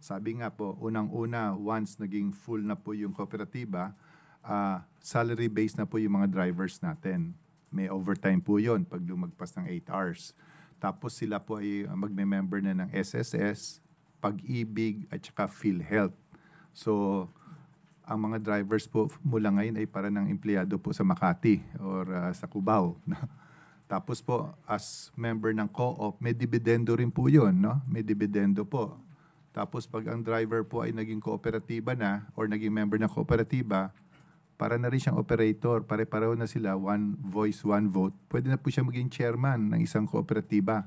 Sabi nga po, unang-una, once naging full na po yung kooperatiba, salary based na po yung mga drivers natin. May overtime po yon pag lumagpas ng 8 hours. Tapos sila po ay magme-member na ng SSS, Pag-ibig at saka PhilHealth. So, ang mga drivers po mula ngayon ay para ng empleyado po sa Makati or sa Cubao. Tapos po, as member ng co-op, may dividendo rin po yun, no? May dividendo po. Tapos pag ang driver po ay naging kooperatiba na or naging member ng kooperatiba, para na rin siyang operator, pare-pareho na sila, one voice, one vote. Pwede na po siya maging chairman ng isang kooperatiba.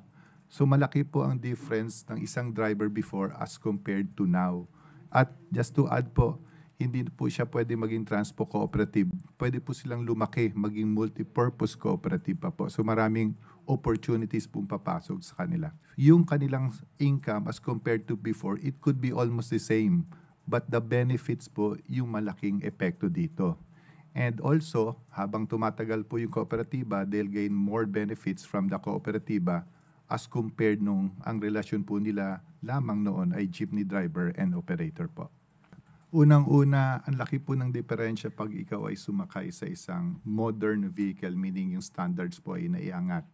So malaki po ang difference ng isang driver before as compared to now. At just to add po, hindi po siya pwede maging transpo cooperative. Pwede po silang lumaki, maging multi-purpose cooperative pa po. So maraming opportunities pong papasok sa kanila. Yung kanilang income as compared to before, it could be almost the same. But the benefits po, yung malaking epekto dito. And also, habang tumatagal po yung kooperatiba, they'll gain more benefits from the kooperatiba as compared nung ang relasyon po nila lamang noon ay jeepney driver and operator po. Unang-una, ang laki po ng diferensya pag ikaw ay sumakay sa isang modern vehicle, meaning yung standards po ay naiangat.